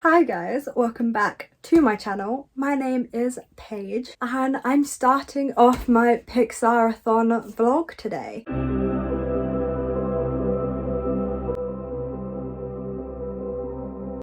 Hi guys, welcome back to my channel. My name is Paige and I'm starting off my Pixarathon vlog today.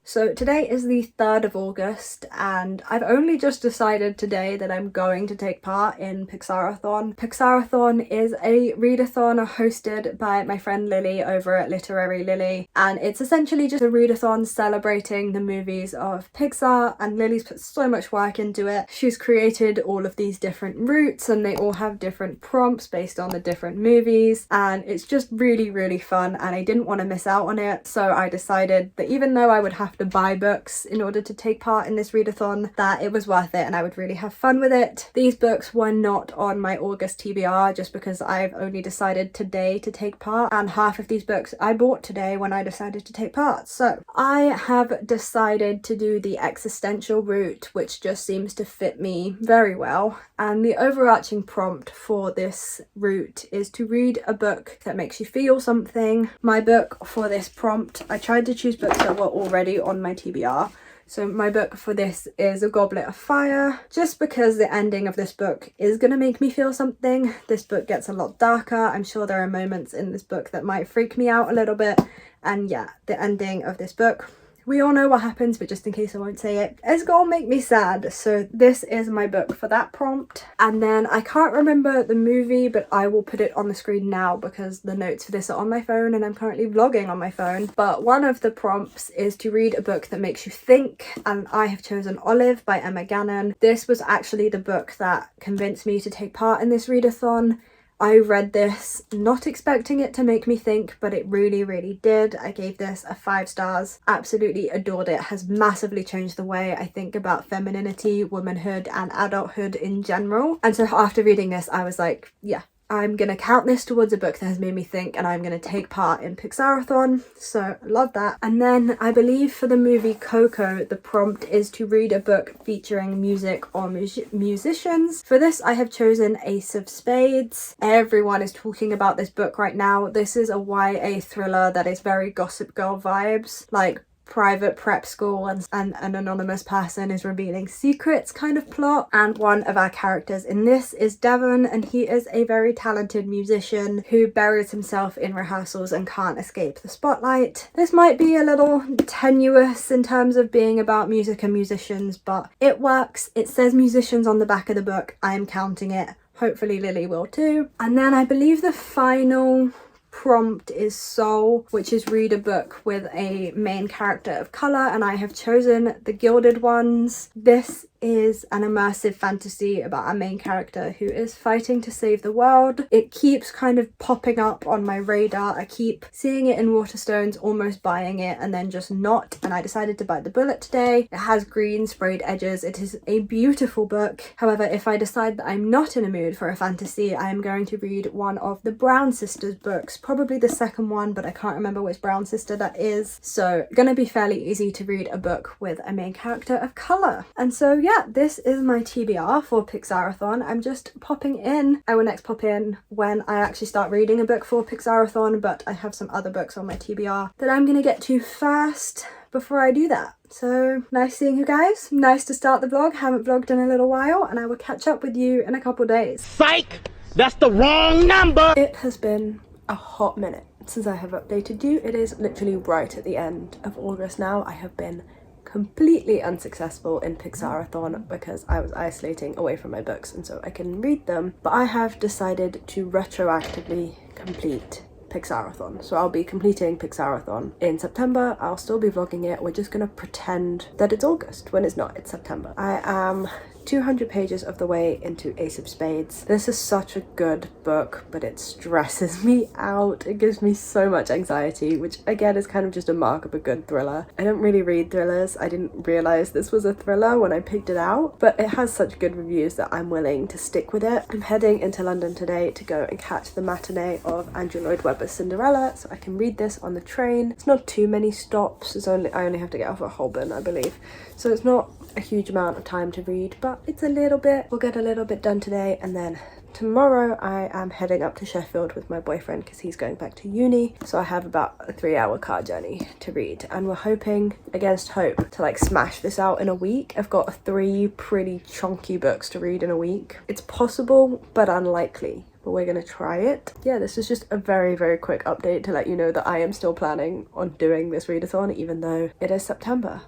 So today is the 3rd of August and I've only just decided today that I'm going to take part in Pixarathon. Pixarathon is a readathon hosted by my friend Lily over at Literary Lily, and it's essentially just a readathon celebrating the movies of Pixar, and Lily's put so much work into it. She's created all of these different routes and they all have different prompts based on the different movies, and it's just really fun and I didn't want to miss out on it, so I decided that even though I would have to buy books in order to take part in this readathon, that it was worth it and I would really have fun with it. These books were not on my August TBR just because I've only decided today to take part, and half of these books I bought today when I decided to take part. So I have decided to do the existential route, which just seems to fit me very well, and the overarching prompt for this route is to read a book that makes you feel something. My book for this prompt, I tried to choose books that were already on my TBR. So my book for this is A Goblet of Fire, just because the ending of this book is going to make me feel something. This book gets a lot darker. I'm sure there are moments in this book that might freak me out a little bit. And yeah, the ending of this book, we all know what happens, but just in case I won't say it, it's gonna make me sad. So this is my book for that prompt. And then I can't remember the movie, but I will put it on the screen now because the notes for this are on my phone and I'm currently vlogging on my phone. But one of the prompts is to read a book that makes you think, and I have chosen Olive by Emma Gannon. This was actually the book that convinced me to take part in this readathon. I read this not expecting it to make me think, but it really did. I gave this a 5 stars, absolutely adored it. Has massively changed the way I think about femininity, womanhood and adulthood in general. And so after reading this, I was like, yeah, I'm gonna count this towards a book that has made me think, and I'm gonna take part in Pixarathon. So I love that. And then I believe for the movie Coco, the prompt is to read a book featuring music or musicians. For this, I have chosen Ace of Spades. Everyone is talking about this book right now. This is a YA thriller that is very Gossip Girl vibes, like private prep school and an anonymous person is revealing secrets kind of plot. And one of our characters in this is Devon, and he is a very talented musician who buries himself in rehearsals and can't escape the spotlight. This might be a little tenuous in terms of being about music and musicians, but it works. It says musicians on the back of the book. I am counting it. Hopefully Lily will too. And then I believe the final prompt is Soul, which is read a book with a main character of colour, and I have chosen the Gilded ones. This is an immersive fantasy about a main character who is fighting to save the world. It keeps kind of popping up on my radar. I keep seeing it in Waterstones, almost buying it and then just not, and I decided to bite the bullet today. It has green sprayed edges. It is a beautiful book. However, if I decide that I'm not in a mood for a fantasy, I am going to read one of the Brown sisters books, probably the second one, but I can't remember which Brown sister that is. So gonna be fairly easy to read a book with a main character of colour. And so yeah, this is my TBR for Pixarathon. I'm just popping in. I will next pop in when I actually start reading a book for Pixarathon, but I have some other books on my TBR that I'm gonna get to first before I do that. So nice seeing you guys. Nice to start the vlog. Haven't vlogged in a little while, and I will catch up with you in a couple days. Psych! That's the wrong number! It has been a hot minute since I have updated you. It is literally right at the end of August now. I have been completely unsuccessful in Pixarathon because I was isolating away from my books and so I couldn't read them, but I have decided to retroactively complete Pixarathon. So I'll be completing Pixarathon in September. I'll still be vlogging it. We're just gonna pretend that it's August when it's not, it's September. I am 200 pages of the way into Ace of Spades. This is such a good book, but it stresses me out. It gives me so much anxiety, which again is kind of just a mark of a good thriller. I don't really read thrillers. I didn't realize this was a thriller when I picked it out, but it has such good reviews that I'm willing to stick with it. I'm heading into London today to go and catch the matinee of Andrew Lloyd Webber's Cinderella, so I can read this on the train. It's not too many stops. I only have to get off at Holborn, I believe. So it's not a huge amount of time to read, but but it's a little bit. We'll get a little bit done today, and then tomorrow I am heading up to Sheffield with my boyfriend because he's going back to uni. So I have about a 3-hour car journey to read, and we're hoping against hope to like smash this out in a week. I've got 3 pretty chunky books to read in a week. It's possible, but unlikely. But we're gonna try it. Yeah, this is just a very, very quick update to let you know that I am still planning on doing this readathon, even though it is September.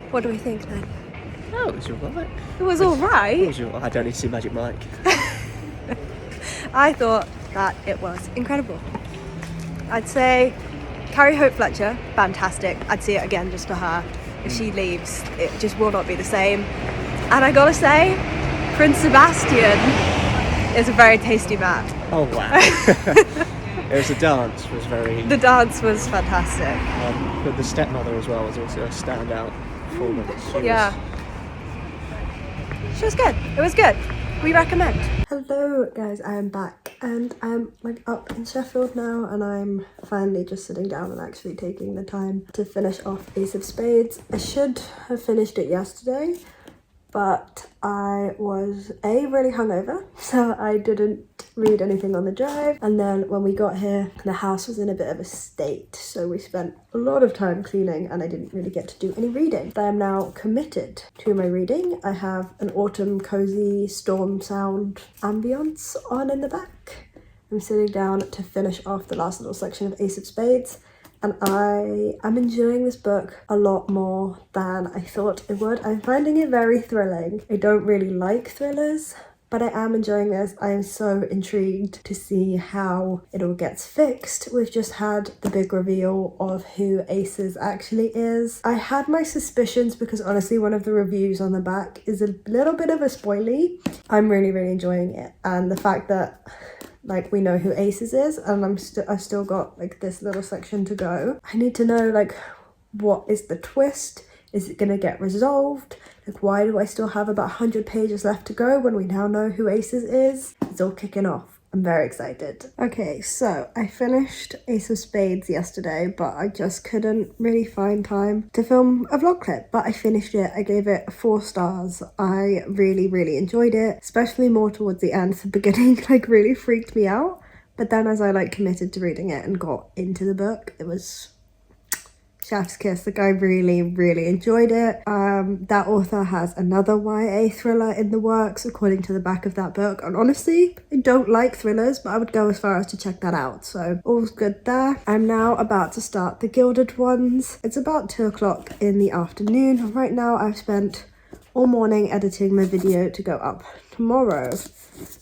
What do we think then? Oh, it was alright. It was alright. I don't need to see Magic Mike. I thought that it was incredible. I'd say Carrie Hope Fletcher, fantastic. I'd see it again just for her. If she leaves, it just will not be the same. And I gotta say, Prince Sebastian is a very tasty man. Oh wow. It was the dance was very... The dance was fantastic. but the stepmother as well was also a standout performance. She was good. It was good. We recommend. Hello guys, I am back and I'm like up in Sheffield now, and I'm finally just sitting down and actually taking the time to finish off Ace of Spades. I should have finished it yesterday, but I was really hungover, so I didn't read anything on the drive, and then when we got here the house was in a bit of a state, so we spent a lot of time cleaning and I didn't really get to do any reading. But I am now committed to my reading. I have an autumn cozy storm sound ambience on in the back. I'm sitting down to finish off the last little section of Ace of Spades, and I am enjoying this book a lot more than I thought I would. I'm finding it very thrilling. I don't really like thrillers, but I am enjoying this. I am so intrigued to see how it all gets fixed. We've just had the big reveal of who Aces actually is. I had my suspicions because honestly one of the reviews on the back is a little bit of a spoilie. I'm really enjoying it, and the fact that like we know who Aces is, and I've still got like this little section to go. I need to know like what is the twist? Is it gonna get resolved? Like why do I still have about 100 pages left to go when we now know who Aces is? It's all kicking off. I'm very excited. Okay, so I finished Ace of Spades yesterday, but I just couldn't really find time to film a vlog clip, but I finished it. I gave it 4 stars. I really enjoyed it, especially more towards the end. The beginning like really freaked me out, but then as I like committed to reading it and got into the book, it was chef's kiss. Like I really enjoyed it. That author has another YA thriller in the works according to the back of that book, and honestly I don't like thrillers, but I would go as far as to check that out, so all's good there. I'm now about to start the Gilded ones. It's about 2 o'clock in the afternoon, and right now I've spent all morning editing my video to go up tomorrow.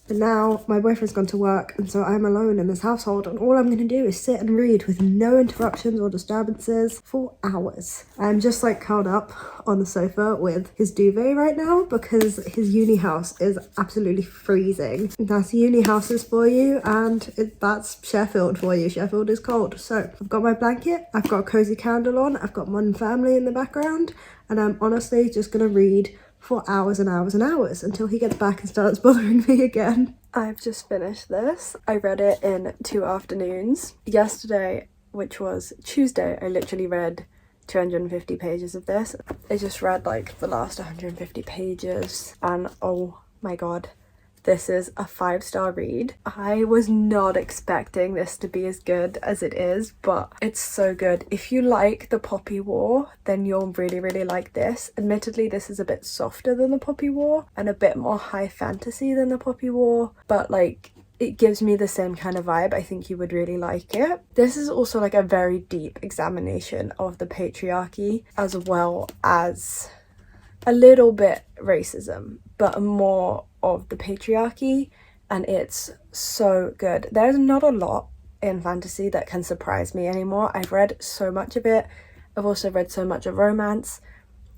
But now my boyfriend's gone to work, and so I'm alone in this household, and all I'm going to do is sit and read with no interruptions or disturbances for hours. I'm just like curled up on the sofa with his duvet right now because his uni house is absolutely freezing. That's uni houses for you, and that's Sheffield for you. Sheffield is cold. So I've got my blanket, I've got a cozy candle on, I've got Modern Family in the background, and I'm honestly just going to read for hours and hours until he gets back and starts bothering me again. I've just finished this. I read it in 2 afternoons. Yesterday, which was Tuesday, I literally read 250 pages of this. I just read like the last 150 pages, and oh my god, this is a 5-star read. I was not expecting this to be as good as it is, but it's so good. If you like the Poppy War, then you'll really like this. Admittedly, this is a bit softer than the Poppy War and a bit more high fantasy than the Poppy War, but like it gives me the same kind of vibe. I think you would really like it. This is also like a very deep examination of the patriarchy, as well as a little bit racism, but more of the patriarchy, and it's so good. There's not a lot in fantasy that can surprise me anymore. I've read so much of it. I've also read so much of romance.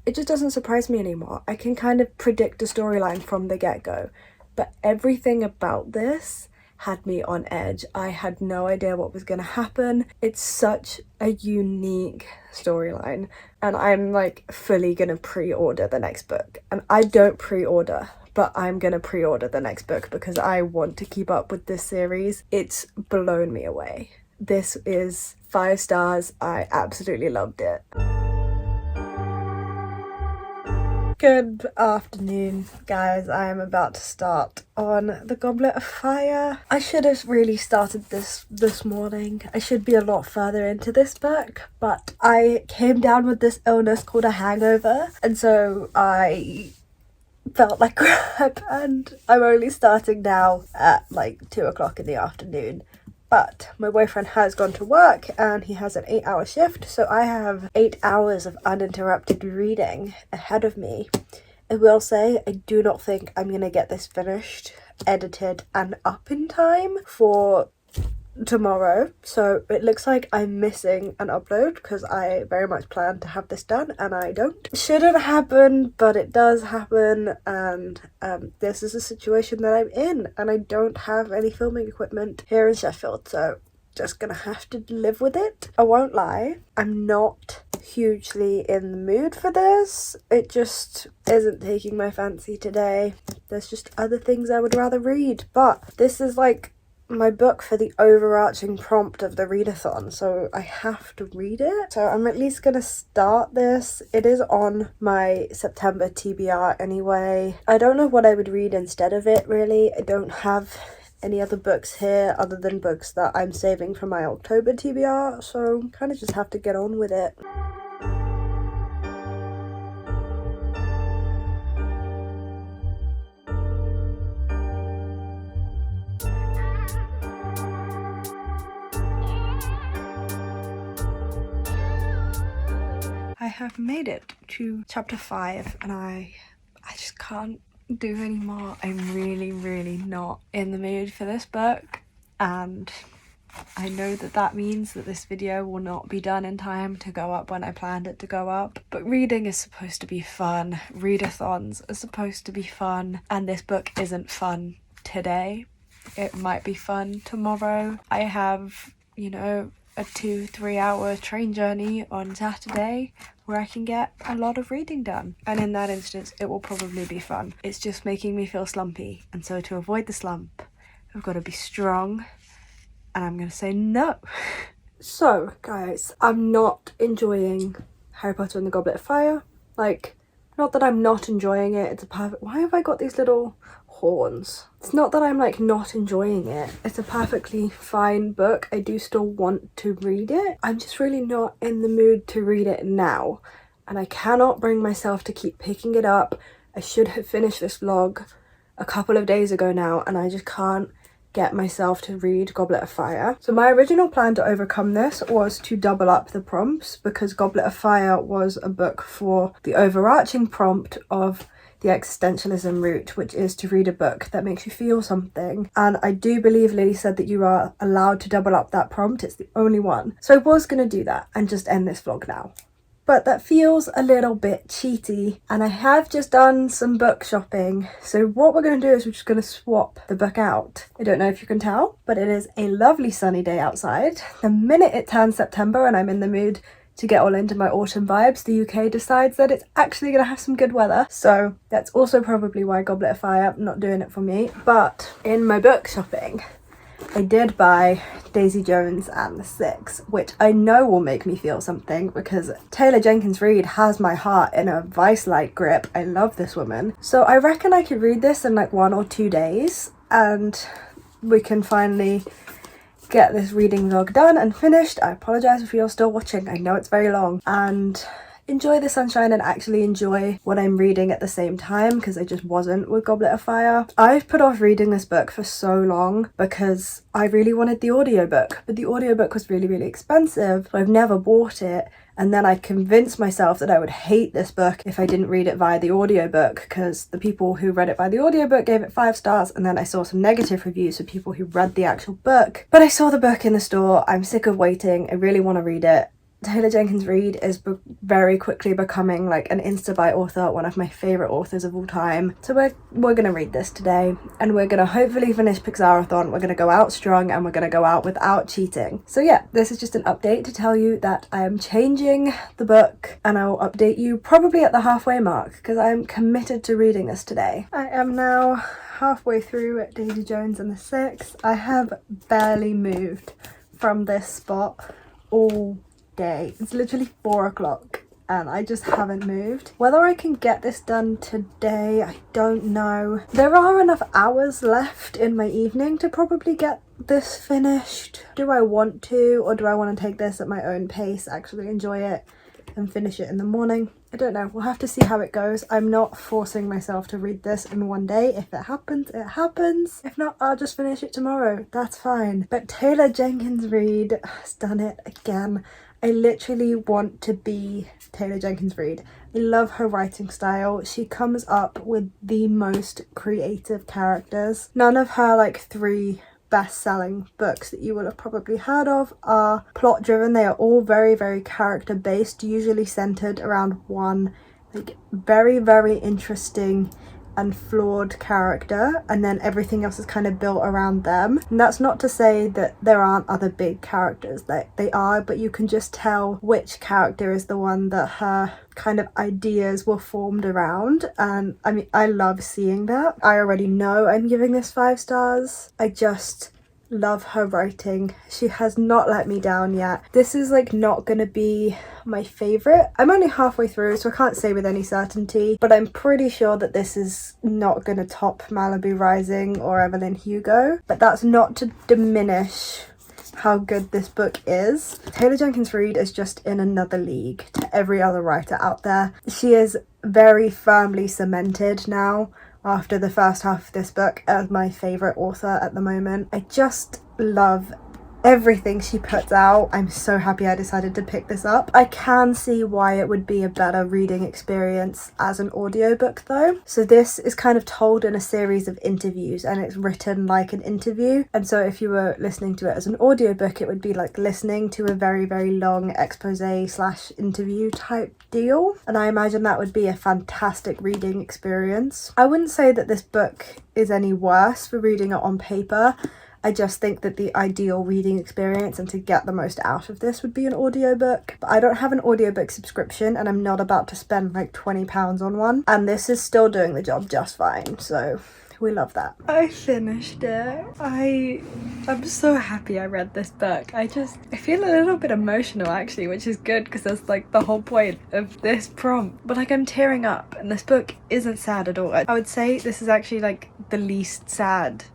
It just doesn't surprise me anymore. I can kind of predict a storyline from the get-go, but everything about this had me on edge. I had no idea what was going to happen. It's such a unique storyline, and I'm like fully gonna pre-order the next book. And I don't pre-order, but I'm gonna pre-order the next book because I want to keep up with this series. It's blown me away. This is 5 stars. I absolutely loved it. Good afternoon, guys. I am about to start on the Goblet of Fire. I should have really started this morning. I should be a lot further into this book, but I came down with this illness called a hangover, and so I felt like crap, and I'm only starting now at like 2 o'clock in the afternoon. But my boyfriend has gone to work and he has an 8-hour shift, so I have 8 hours of uninterrupted reading ahead of me. I will say, I do not think I'm going to get this finished, edited and up in time for tomorrow. So it looks like I'm missing an upload because I very much planned to have this done and I don't. It shouldn't happen, but it does happen, and this is a situation that I'm in, and I don't have any filming equipment here in Sheffield, so just gonna have to live with it. I won't lie, I'm not hugely in the mood for this. It just isn't taking my fancy today. There's just other things I would rather read, but this is like my book for the overarching prompt of the readathon, so I have to read it. So I'm at least gonna start this. It is on my September TBR anyway. I don't know what I would read instead of it, really. I don't have any other books here other than books that I'm saving for my October TBR, so kind of just have to get on with it. I have made it to chapter 5 and I just can't do any more. I'm really not in the mood for this book, and I know that means that this video will not be done in time to go up when I planned it to go up. But reading is supposed to be fun, readathons are supposed to be fun, and this book isn't fun today. It might be fun tomorrow. I have, you know, a 2-3 hour train journey on Saturday where I can get a lot of reading done, and in that instance it will probably be fun. It's just making me feel slumpy, and so to avoid the slump I've got to be strong, and I'm gonna say no. So guys, I'm not enjoying Harry Potter and the Goblet of Fire. Like, not that I'm not enjoying it, it's a perfect— why have I got these little horns? It's not that I'm like not enjoying it. It's a perfectly fine book. I do still want to read it. I'm just really not in the mood to read it now, and I cannot bring myself to keep picking it up. I should have finished this vlog a couple of days ago now, and I just can't get myself to read Goblet of Fire. So my original plan to overcome this was to double up the prompts, because Goblet of Fire was a book for the overarching prompt of the existentialism route, which is to read a book that makes you feel something. And I do believe Lily said that you are allowed to double up that prompt. It's the only one. So I was going to do that and just end this vlog now. But that feels a little bit cheaty, and I have just done some book shopping. So what we're going to do is we're just going to swap the book out. I don't know if you can tell, but it is a lovely sunny day outside. The minute it turns September and I'm in the mood to get all into my autumn vibes, the UK decides that it's actually going to have some good weather. So that's also probably why Goblet of Fire not doing it for me. But in my book shopping, I did buy Daisy Jones and the Six, which I know will make me feel something because Taylor Jenkins Reid has my heart in a vice-like grip. I love this woman. So I reckon I could read this in like 1 or 2 days, and we can finally get this reading vlog done and finished. I apologise if you're still watching, I know it's very long, and enjoy the sunshine and actually enjoy what I'm reading at the same time, because I just wasn't with Goblet of Fire. I've put off reading this book for so long because I really wanted the audiobook, but the audiobook was really expensive, so I've never bought it. And then I convinced myself that I would hate this book if I didn't read it via the audiobook, because the people who read it by the audiobook gave it 5 stars, and then I saw some negative reviews for people who read the actual book. But I saw the book in the store, I'm sick of waiting, I really want to read it. Taylor Jenkins Reid is very quickly becoming like an Insta-Buy author, one of my favourite authors of all time. So we're gonna read this today, and we're gonna hopefully finish Pixarathon. We're gonna go out strong, and we're gonna go out without cheating. So yeah, this is just an update to tell you that I am changing the book, and I will update you probably at the halfway mark, because I'm committed to reading this today. I am now halfway through Daisy Jones and the Six. I have barely moved from this spot all day. It's literally 4 o'clock and I just haven't moved. Whether I can get this done today, I don't know. There are enough hours left in my evening to probably get this finished. Do I want to, or do I want to take this at my own pace, actually enjoy it and finish it in the morning? I don't know. We'll have to see how it goes. I'm not forcing myself to read this in one day. If it happens, it happens. If not, I'll just finish it tomorrow. That's fine. But Taylor Jenkins Reid has done it again. I literally want to be Taylor Jenkins Reid. I love her writing style. She comes up with the most creative characters. None of her like 3 best-selling books that you will have probably heard of are plot driven. They are all very, very character based, usually centered around one like very, very interesting and flawed character, and then everything else is kind of built around them. And that's not to say that there aren't other big characters, that they are, but you can just tell which character is the one that her kind of ideas were formed around. And I mean, I love seeing that. I already know I'm giving this 5 stars. I just love her writing. She has not let me down yet. This is like not gonna be my favorite. I'm only halfway through, so I can't say with any certainty, but I'm pretty sure that this is not gonna top Malibu Rising or Evelyn Hugo. But that's not to diminish how good this book is. Taylor Jenkins Reid is just in another league to every other writer out there. She is very firmly cemented now after the first half of this book as my favourite author at the moment. I just love everything she puts out. I'm so happy I decided to pick this up. I can see why it would be a better reading experience as an audiobook though. So this is kind of told in a series of interviews, and it's written like an interview. And so if you were listening to it as an audiobook, it would be like listening to a very, very long expose/interview type deal. And I imagine that would be a fantastic reading experience. I wouldn't say that this book is any worse for reading it on paper. I just think that the ideal reading experience and to get the most out of this would be an audiobook. But I don't have an audiobook subscription, and I'm not about to spend like £20 on one. And this is still doing the job just fine, so we love that. I finished it. I'm so happy I read this book. I feel a little bit emotional actually, which is good because that's like the whole point of this prompt. But like I'm tearing up, and this book isn't sad at all. I would say this is actually like the least sad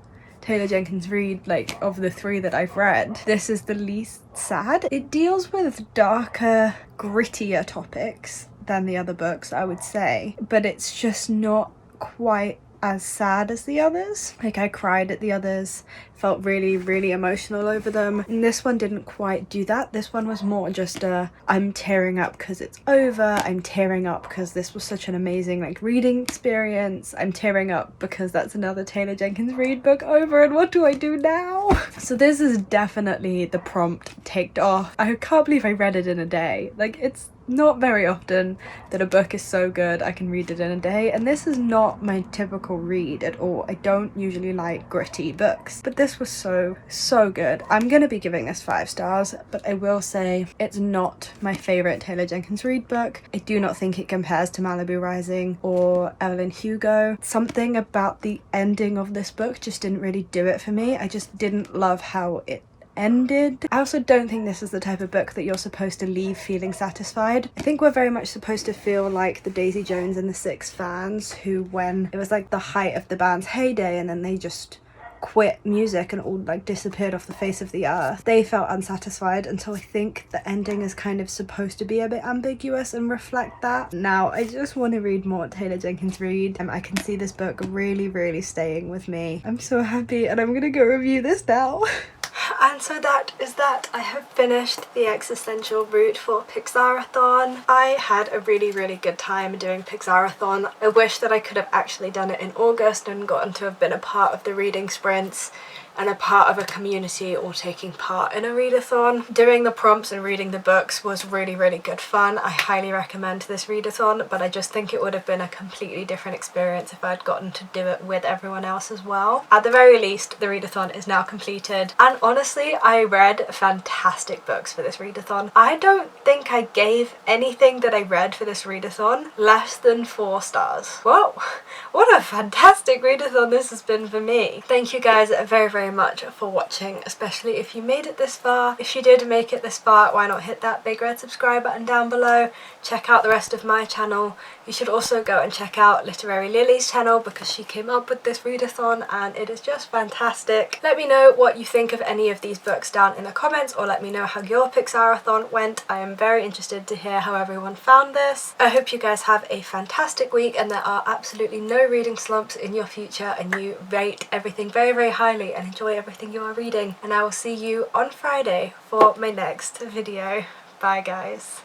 Taylor Jenkins Reid, like, of the 3 that I've read. This is the least sad. It deals with darker, grittier topics than the other books, I would say, but it's just not quite as sad as the others. Like, I cried at the others, felt really, really emotional over them. And this one didn't quite do that. This one was more just I'm tearing up because it's over. I'm tearing up because this was such an amazing like reading experience. I'm tearing up because that's another Taylor Jenkins Reid book over, and what do I do now? So this is definitely the prompt ticked off. I can't believe I read it in a day. Like, it's not very often that a book is so good I can read it in a day, and this is not my typical read at all. I don't usually like gritty books, but this was so good. I'm gonna be giving this 5 stars, but I will say it's not my favorite Taylor Jenkins Reid book. I do not think it compares to Malibu Rising or Evelyn Hugo. Something about the ending of this book just didn't really do it for me. I just didn't love how it ended. I also don't think this is the type of book that you're supposed to leave feeling satisfied. I think we're very much supposed to feel like the Daisy Jones and the Six fans who, when it was like the height of the band's heyday and then they just quit music and all like disappeared off the face of the earth, they felt unsatisfied. Until I think the ending is kind of supposed to be a bit ambiguous and reflect that. Now I just want to read more Taylor Jenkins Reid, and I can see this book really, really staying with me. I'm so happy, and I'm gonna go review this now. And so that is that. I have finished the existential route for Pixarathon. I had a really, really good time doing Pixarathon. I wish that I could have actually done it in August and gotten to have been a part of the reading sprints. and a part of a community or taking part in a readathon. Doing the prompts and reading the books was really, really good fun. I highly recommend this readathon, but I just think it would have been a completely different experience if I'd gotten to do it with everyone else as well. At the very least, the readathon is now completed, and honestly, I read fantastic books for this readathon. I don't think I gave anything that I read for this readathon less than 4 stars. Whoa, what a fantastic readathon this has been for me. Thank you guys very, very much for watching, especially if you made it this far. If you did make it this far, why not hit that big red subscribe button down below. Check out the rest of my channel. You should also go and check out Literary Lily's channel because she came up with this readathon and it is just fantastic. Let me know what you think of any of these books down in the comments, or let me know how your Pixarathon went. I am very interested to hear how everyone found this. I hope you guys have a fantastic week and there are absolutely no reading slumps in your future, and you rate everything very, very highly and enjoy everything you are reading. And I will see you on Friday for my next video. Bye guys.